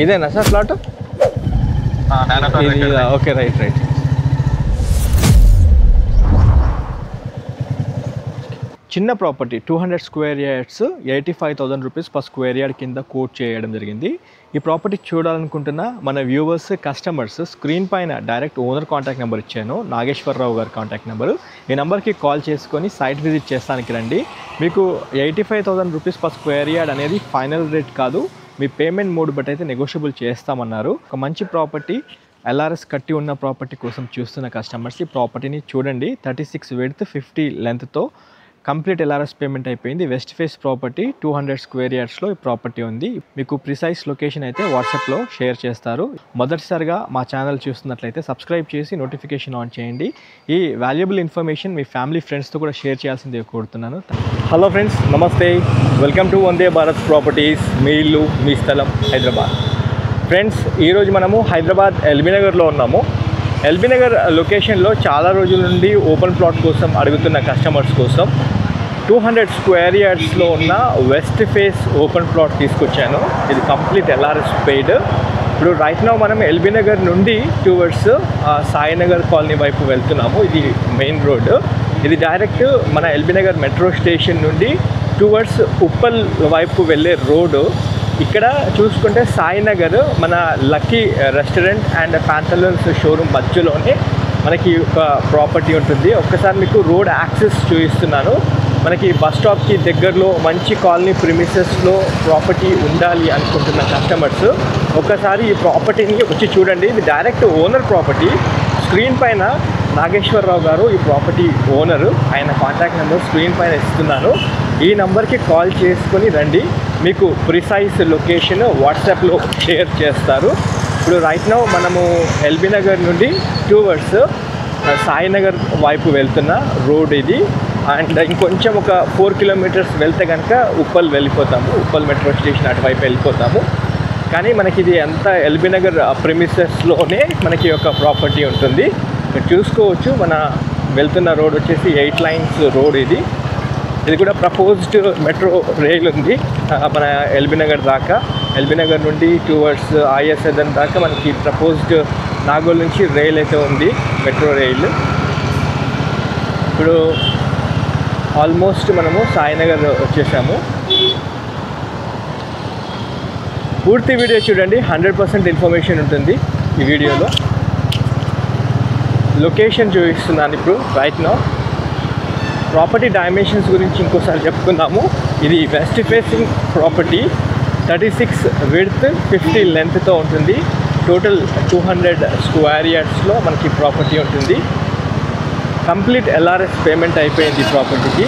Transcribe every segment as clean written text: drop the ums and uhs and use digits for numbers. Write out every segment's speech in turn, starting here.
ఇదేనా sir plot? Okay, right. చిన్న property 200 square yards 85,000 rupees per square yard కింద quote చేయడం జరిగింది. ఈ ప్రాపర్టీ చూడాలనుకుంటున్న మన వ్యూవర్స్, కస్టమర్స్ స్క్రీన్ పైన డైరెక్ట్ ఓనర్ కాంటాక్ట్ నెంబర్ ఇచ్చాను, నాగేశ్వరరావు గారి కాంటాక్ట్ నెంబరు. ఈ నెంబర్కి కాల్ చేసుకొని సైట్ విజిట్ చేస్తానికి రండి. మీకు 85,000 రూపీస్ పర్ స్క్వేర్ యార్డ్ అనేది ఫైనల్ రేట్ కాదు, మీ పేమెంట్ మోడ్ బట్టి అయితే నెగోషియబుల్ చేస్తామన్నారు. ఒక మంచి ప్రాపర్టీ, ఎల్ఆర్ఎస్ కట్టి ఉన్న ప్రాపర్టీ కోసం చూస్తున్న కస్టమర్స్ ఈ ప్రాపర్టీని చూడండి. 36 విడ్త్ 50 లెంత్తో కంప్లీట్ ఎల్ఆర్ఎస్ పేమెంట్ అయిపోయింది. వెస్ట్ ఫేస్ ప్రాపర్టీ 200 స్క్వేర్ యార్డ్స్లో ఈ ప్రాపర్టీ ఉంది. మీకు ప్రిసైజ్ లొకేషన్ అయితే వాట్సాప్లో షేర్ చేస్తారు. మొదటిసారిగా మా ఛానల్ చూస్తున్నట్లయితే సబ్స్క్రైబ్ చేసి నోటిఫికేషన్ ఆన్ చేయండి. ఈ వాల్యుబుల్ ఇన్ఫర్మేషన్ మీ ఫ్యామిలీ ఫ్రెండ్స్తో కూడా షేర్ చేయాల్సిందే కోరుతున్నాను. హలో ఫ్రెండ్స్, నమస్తే. Welcome to Vande Bharat properties. మీ ఇల్లు మీ స్థలం హైదరాబాద్. ఫ్రెండ్స్, ఈరోజు మనము హైదరాబాద్ ఎల్బీ నగర్లో ఉన్నాము. ఎల్బీ నగర్ లొకేషన్లో చాలా రోజుల నుండి ఓపెన్ ప్లాట్ కోసం అడుగుతున్న కస్టమర్స్ కోసం 200 స్క్వేర్ యార్డ్స్లో ఉన్న వెస్ట్ ఫేస్ ఓపెన్ ప్లాట్ తీసుకొచ్చాను. ఇది కంప్లీట్ ఎల్ఆర్ఎస్ పెయిడ్. ఇప్పుడు రైట్ నౌ మనం ఎల్బీ నగర్ నుండి టువర్డ్స్ సాయినగర్ కాలనీ వైపు వెళ్తున్నాము. ఇది మెయిన్ రోడ్. ఇది డైరెక్ట్ మన ఎల్బీ నగర్ మెట్రో స్టేషన్ నుండి టువర్డ్స్ ఉప్పల్ వైపు వెళ్ళే రోడ్డు. ఇక్కడ చూసుకుంటే సాయినగర్ మన lucky restaurant and Pantaloons showroom మధ్యలోనే మనకి ఒక ప్రాపర్టీ ఉంటుంది. ఒక్కసారి మీకు రోడ్ యాక్సెస్ చూపిస్తున్నాను. మనకి బస్ స్టాప్కి దగ్గరలో మంచి కాలనీ ప్రిమిసెస్లో ప్రాపర్టీ ఉండాలి అనుకుంటున్న కస్టమర్స్ ఒక్కసారి ఈ ప్రాపర్టీని వచ్చి చూడండి. ఇది డైరెక్ట్ ఓనర్ ప్రాపర్టీ. స్క్రీన్ పైన నాగేశ్వరరావు గారు ఈ ప్రాపర్టీ ఓనరు. ఆయన కాంటాక్ట్ నెంబర్ స్క్రీన్ పైన ఇస్తున్నాను. ఈ నెంబర్కి కాల్ చేసుకొని రండి. మీకు ప్రిసైజ్ లొకేషన్ వాట్సాప్లో షేర్ చేస్తారు. ఇప్పుడు రైట్ నౌ మనము ఎల్బీ నగర్ నుండి టువర్డ్స్ సాయినగర్ వైపు వెళ్తున్న రోడ్ ఇది. అండ్ ఇంకొంచెం ఒక 4 కిలోమీటర్స్ వెళ్తే కనుక ఉప్పల్ వెళ్ళిపోతాము. ఉప్పల్ మెట్రో స్టేషన్ అటువైపు వెళ్ళిపోతాము. కానీ మనకి ఇది అంతా ఎల్బీ నగర్ ప్రిమిసెస్లోనే మనకి ఒక ప్రాపర్టీ ఉంటుంది. ఇక్కడ చూసుకోవచ్చు. మన వెళ్తున్న రోడ్ వచ్చేసి 8 లైన్స్ రోడ్ ఇది. ఇది కూడా ప్రపోజ్డ్ మెట్రో రైల్ ఉంది మన ఎల్బీ నగర్ దాకా. ఎల్బీ నగర్ నుండి టువర్డ్స్ ఐఎస్ఎదన్ దాకా మనకి ప్రపోజ్డ్ నాగోల్ నుంచి రైల్ అయితే ఉంది, మెట్రో రైల్. ఇప్పుడు ఆల్మోస్ట్ మనము సాయినగర్ వచ్చేసాము. పూర్తి వీడియో చూడండి, 100% ఇన్ఫర్మేషన్ ఉంటుంది ఈ వీడియోలో. లొకేషన్ చూపిస్తున్నాను ఇప్పుడు రైట్ నౌ. ప్రాపర్టీ డైమెన్షన్స్ గురించి ఇంకోసారి చెప్పుకుందాము. ఇది వెస్ట్ ఫేసింగ్ ప్రాపర్టీ, 36 విడ్త్ 50 లెంత్తో ఉంటుంది. టోటల్ 200 స్క్వేర్ యార్డ్స్లో మనకి ప్రాపర్టీ ఉంటుంది. కంప్లీట్ ఎల్ఆర్ఎస్ పేమెంట్ అయిపోయింది ఈ ప్రాపర్టీకి.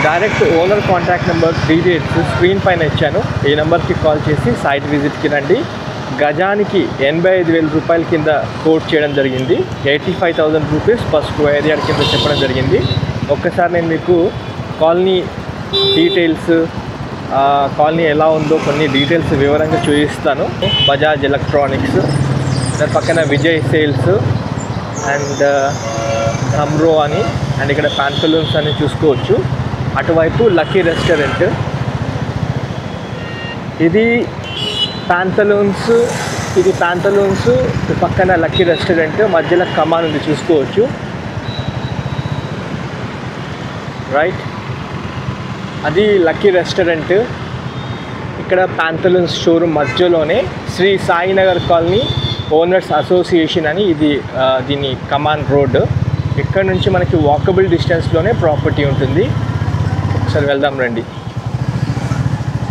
Direct owner contact number details screen పైన ఇచ్చాను. ఈ నెంబర్కి కాల్ చేసి సైట్ విజిట్కి రండి. గజానికి 85,000 రూపాయల కింద కోట్ చేయడం జరిగింది. 85,000 రూపీస్ పర్ స్క్వేర్ యార్డ్ కింద చెప్పడం జరిగింది. ఒక్కసారి నేను మీకు కాలనీ డీటెయిల్స్, కాలనీ ఎలా ఉందో కొన్ని డీటెయిల్స్ వివరంగా చూపిస్తాను. బజాజ్ ఎలక్ట్రానిక్స్, దాని పక్కన విజయ్ సేల్స్ అండ్ ధమ్రో అని, అండ్ ఇక్కడ ప్యాంటలూన్స్ అని చూసుకోవచ్చు. అటువైపు లక్కీ రెస్టారెంట్. ఇది ప్యాంటలూన్స్, పక్కన లక్కీ రెస్టారెంట్, మధ్యలో కమాన్ ఉంది చూసుకోవచ్చు. రైట్, అది లక్కీ రెస్టారెంట్. ఇక్కడ ప్యాంటలూన్స్ షోరూమ్ మధ్యలోనే Shri Sainagar colony owners association అని ఇది దీని కమాన్ రోడ్. ఇక్కడ నుంచి మనకి వాకబుల్ డిస్టెన్స్లోనే ప్రాపర్టీ ఉంటుంది. ఒకసారి వెళ్దాం రండి.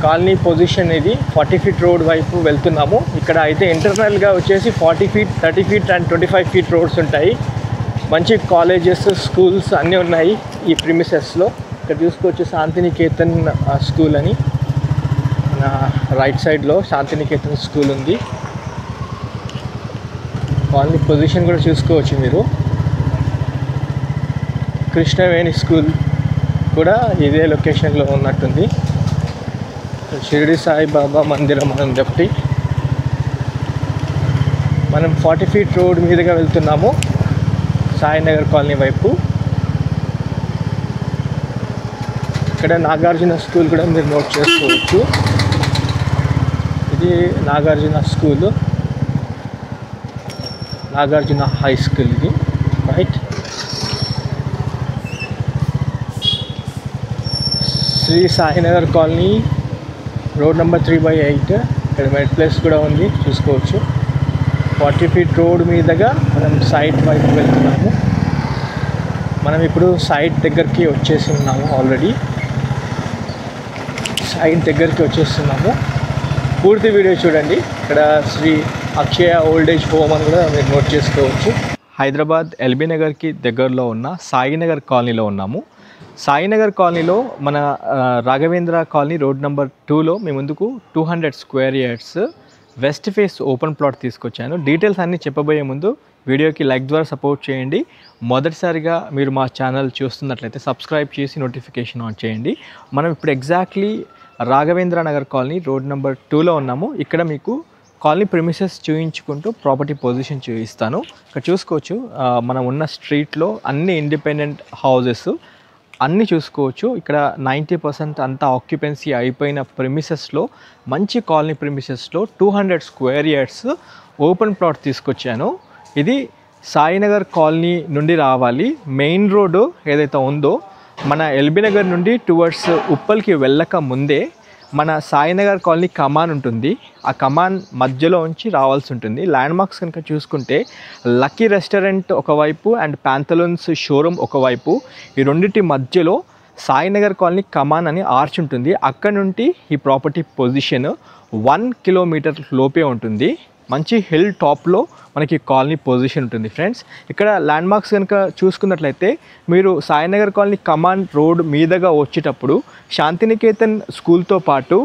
కాలనీ పొజిషన్ ఇది 40 ఫీట్ రోడ్ వైపు వెళ్తున్నాము. ఇక్కడ అయితే ఇంటర్నల్గా వచ్చేసి 40 feet, 30 feet and 25 feet roads ఉంటాయి. మంచి కాలేజెస్, స్కూల్స్ అన్నీ ఉన్నాయి ఈ ప్రిమిసెస్లో. ఇక్కడ చూసుకోవచ్చు శాంతినికేతన్ స్కూల్ అని, నా రైట్ సైడ్లో శాంతినికేతన్ స్కూల్ ఉంది. కాలనీ పొజిషన్ కూడా చూసుకోవచ్చు మీరు. కృష్ణవేణి స్కూల్ కూడా ఇదే లొకేషన్లో ఉన్నట్టుంది. షిరిడి సాయిబాబా మందిరం అని చెప్పి మనం 40 ఫీట్ రోడ్ మీదుగా వెళ్తున్నాము సాయినగర్ కాలనీ వైపు. ఇక్కడ నాగార్జున స్కూల్ కూడా మీరు నోట్ చేసుకోవచ్చు. ఇది Nagarjuna school, Nagarjuna high school ఇది, right. Shri Sainagar colony, road number 3/8. ఇక్కడ మెడ్ ప్లేస్ కూడా ఉంది, చూసుకోవచ్చు. 40 feet రోడ్ మీదుగా మనం సైట్ వైపు వెళ్తున్నాము. మనం ఇప్పుడు సైట్ దగ్గరికి వచ్చేసి ఉన్నాము. ఆల్రెడీ సైట్ దగ్గరికి వచ్చేస్తున్నాము. పూర్తి వీడియో చూడండి. ఇక్కడ శ్రీ అక్షయ ఓల్డ్ ఏజ్ హోమ్ అని కూడా మీరు నోట్ చేసుకోవచ్చు. హైదరాబాద్ ఎల్బీ నగర్కి దగ్గరలో ఉన్న సాయినగర్ కాలనీలో ఉన్నాము. సాయినగర్ కాలనీలో మన రాఘవేంద్ర కాలనీ రోడ్ నెంబర్ 2లో మీ ముందుకు 200 square yards west face open plot తీసుకొచ్చాను. డీటెయిల్స్ అన్నీ చెప్పబోయే ముందు వీడియోకి లైక్ ద్వారా సపోర్ట్ చేయండి. మొదటిసారిగా మీరు మా ఛానల్ చూస్తున్నట్లయితే సబ్స్క్రైబ్ చేసి నోటిఫికేషన్ ఆన్ చేయండి. మనం ఇప్పుడు exactly Raghavendra Nagar colony road number 2లో ఉన్నాము. ఇక్కడ మీకు కాలనీ ప్రిమిసెస్ చూయించుకుంటూ ప్రాపర్టీ పొజిషన్ చూపిస్తాను. ఇక్కడ చూసుకోవచ్చు, మనం ఉన్న స్ట్రీట్లో అన్ని ఇండిపెండెంట్ హౌసెస్ అన్నీ చూసుకోవచ్చు. ఇక్కడ 90% అంతా ఆక్యుపెన్సీ అయిపోయిన ప్రిమిసెస్లో, మంచి కాలనీ ప్రిమిసెస్లో 200 square yards ఓపెన్ ప్లాట్ తీసుకొచ్చాను. ఇది సాయినగర్ కాలనీ నుండి రావాలి. మెయిన్ రోడ్డు ఏదైతే ఉందో మన ఎల్బీ నగర్ నుండి టువర్డ్స్ ఉప్పల్కి వెళ్ళక ముందే మన సాయినగర్ కాలనీ కమాన్ ఉంటుంది. ఆ కమాన్ మధ్యలో ఉంచి రావాల్సి ఉంటుంది. ల్యాండ్ మార్క్స్ కనుక చూసుకుంటే లక్కీ రెస్టారెంట్ ఒకవైపు అండ్ ప్యాంథలూన్స్ షోరూమ్ ఒకవైపు, ఈ రెండింటి మధ్యలో సాయినగర్ కాలనీ కమాన్ అని ఆర్చ్ ఉంటుంది. అక్కడ నుండి ఈ ప్రాపర్టీ పొజిషన్ 1 kilometer లోపే ఉంటుంది. మంచి హిల్ టాప్లో మనకి కాలనీ పొజిషన్ ఉంటుంది ఫ్రెండ్స్. ఇక్కడ ల్యాండ్ మార్క్స్ కనుక చూసుకున్నట్లయితే మీరు సాయినగర్ కాలనీ కమాన్ రోడ్ మీదుగా వచ్చేటప్పుడు శాంతినికేతన్ స్కూల్తో పాటు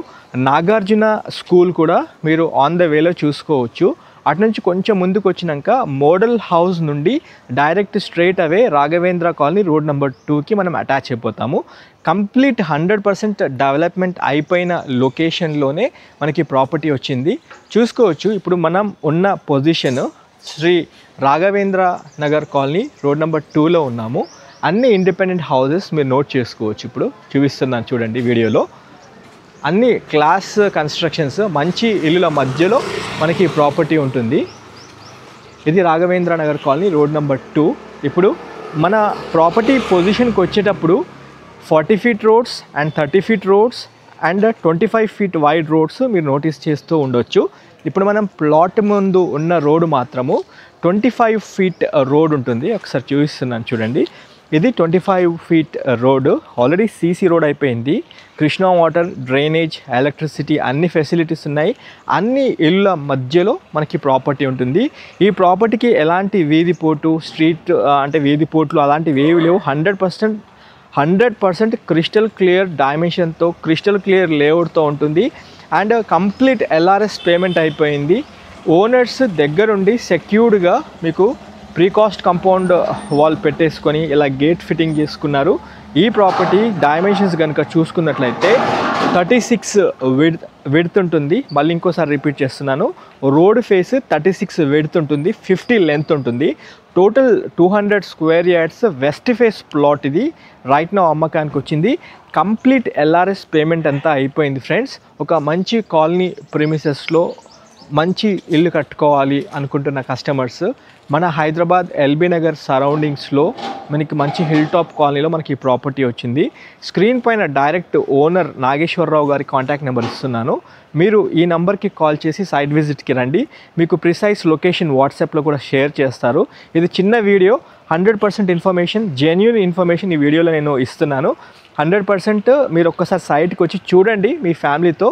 నాగార్జున స్కూల్ కూడా మీరు ఆన్ ద వేలో చూసుకోవచ్చు. అటు నుంచి కొంచెం ముందుకు వచ్చినాక మోడల్ హౌస్ నుండి డైరెక్ట్ స్ట్రైట్ అవే రాఘవేంద్ర కాలనీ రోడ్ నెంబర్ 2కి మనం అటాచ్ అయిపోతాము. కంప్లీట్ 100% డెవలప్మెంట్ అయిపోయిన లొకేషన్లోనే మనకి ప్రాపర్టీ వచ్చింది. చూసుకోవచ్చు, ఇప్పుడు మనం ఉన్న position Shri Raghavendra Nagar colony road number 2లో ఉన్నాము. అన్ని ఇండిపెండెంట్ హౌసెస్ మీరు నోట్ చేసుకోవచ్చు. ఇప్పుడు చూపిస్తున్నాను చూడండి వీడియోలో. అన్ని క్లాస్ కన్స్ట్రక్షన్స్, మంచి ఇల్లుల మధ్యలో మనకి ప్రాపర్టీ ఉంటుంది. ఇది Raghavendra Nagar colony road number 2. ఇప్పుడు మన ప్రాపర్టీ పొజిషన్కి వచ్చేటప్పుడు 40 feet roads and 30 feet roads and 25 feet wide roads మీరు నోటీస్ చేస్తూ ఉండొచ్చు. ఇప్పుడు మనం ప్లాట్ ముందు ఉన్న రోడ్డు మాత్రము 25 feet రోడ్ ఉంటుంది. ఒకసారి చూపిస్తున్నాను చూడండి. ఇది 25 feet road. Already CC road అయిపోయింది. కృష్ణా వాటర్, డ్రైనేజ్, ఎలక్ట్రిసిటీ అన్ని ఫెసిలిటీస్ ఉన్నాయి. అన్ని ఇళ్ళ మధ్యలో మనకి ప్రాపర్టీ ఉంటుంది. ఈ ప్రాపర్టీకి ఎలాంటి వీధిపోటు, స్ట్రీట్ అంటే వీధిపోట్లు అలాంటివి ఏవి లేవు. 100% క్రిస్టల్ క్లియర్ డైమెన్షన్తో, క్రిస్టల్ క్లియర్ లేఅవుట్తో ఉంటుంది. అండ్ కంప్లీట్ LRS పేమెంట్ అయిపోయింది. ఓనర్స్ దగ్గరుండి సెక్యూర్డ్గా మీకు ప్రీకాస్ట్ కాంపౌండ్ వాల్ పెట్టేసుకొని ఇలా గేట్ ఫిట్టింగ్ చేసుకున్నారు. ఈ ప్రాపర్టీ డైమెన్షన్స్ కనుక చూసుకున్నట్లయితే 36 విడ్త్ ఉంటుంది. మళ్ళీ ఇంకోసారి రిపీట్ చేస్తున్నాను, రోడ్ ఫేస్ 36 విడ్త్ ఉంటుంది, 50 లెంత్ ఉంటుంది. Total 200 square yards west phase plot ఇది రైట్ నౌ అమ్మకానికి వచ్చింది. కంప్లీట్ LRS పేమెంట్ అంతా అయిపోయింది ఫ్రెండ్స్. ఒక మంచి కాలనీ ప్రిమిసెస్లో మంచి ఇల్లు కట్టుకోవాలి అనుకుంటున్న కస్టమర్స్ మన హైదరాబాద్ ఎల్బీ నగర్ సరౌండింగ్స్లో మనకి మంచి హిల్ టాప్ కాలనీలో మనకి ప్రాపర్టీ వచ్చింది. స్క్రీన్ పైన డైరెక్ట్ ఓనర్ నాగేశ్వరరావు గారి కాంటాక్ట్ నెంబర్ ఇస్తున్నాను. మీరు ఈ నెంబర్కి కాల్ చేసి సైట్ విజిట్కి రండి. మీకు ప్రిసైజ్ లొకేషన్ వాట్సాప్లో కూడా షేర్ చేస్తారు. ఇది చిన్న వీడియో, 100% ఇన్ఫర్మేషన్, జెన్యూన్ ఇన్ఫర్మేషన్ ఈ వీడియోలో నేను ఇస్తున్నాను. 100% మీరు ఒక్కసారి సైట్కి వచ్చి చూడండి మీ ఫ్యామిలీతో.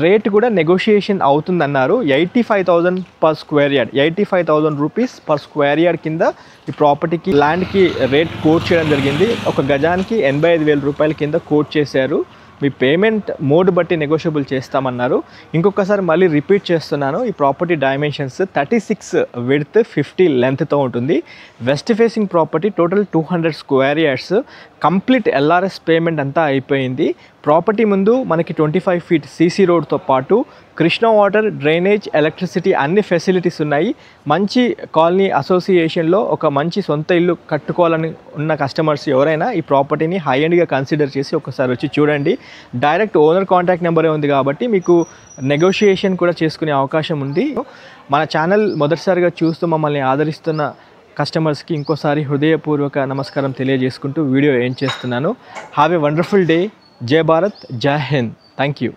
రేట్ కూడా negotiation అవుతుందన్నారు. 85,000 per square yard, 85,000 rupees per square yard కింద ఈ ప్రాపర్టీకి ల్యాండ్కి రేట్ కోట్ చేయడం జరిగింది. ఒక గజానికి 85,000 రూపాయల కింద కోట్ చేశారు. మీ పేమెంట్ మోడ్ బట్టి నెగోషియబుల్ చేస్తామన్నారు. ఇంకొకసారి మళ్ళీ రిపీట్ చేస్తున్నాను, ఈ ప్రాపర్టీ డైమెన్షన్స్ 36 విడ్త్, 50 లెంత్తో ఉంటుంది. West facing property, total 200 square yards, complete LRS payment అంతా అయిపోయింది. ప్రాపర్టీ ముందు మనకి 25 ఫీట్ సీసీ రోడ్తో పాటు కృష్ణా వాటర్, డ్రైనేజ్, ఎలక్ట్రిసిటీ అన్ని ఫెసిలిటీస్ ఉన్నాయి. మంచి కాలనీ అసోసియేషన్లో ఒక మంచి సొంత ఇల్లు కట్టుకోవాలని ఉన్న కస్టమర్స్ ఎవరైనా ఈ ప్రాపర్టీని హై ఎండ్గా కన్సిడర్ చేసి ఒకసారి వచ్చి చూడండి. డైరెక్ట్ ఓనర్ కాంటాక్ట్ నెంబరే ఉంది కాబట్టి మీకు నెగోషియేషన్ కూడా చేసుకునే అవకాశం ఉంది. మన ఛానల్ మొదటిసారిగా చూస్తూ మమ్మల్ని ఆదరిస్తున్న కస్టమర్స్కి ఇంకోసారి హృదయపూర్వక నమస్కారం తెలియజేసుకుంటూ వీడియో ఏం చేస్తున్నాను. Have a wonderful day. జై భారత్, జై హింద్. Thank you.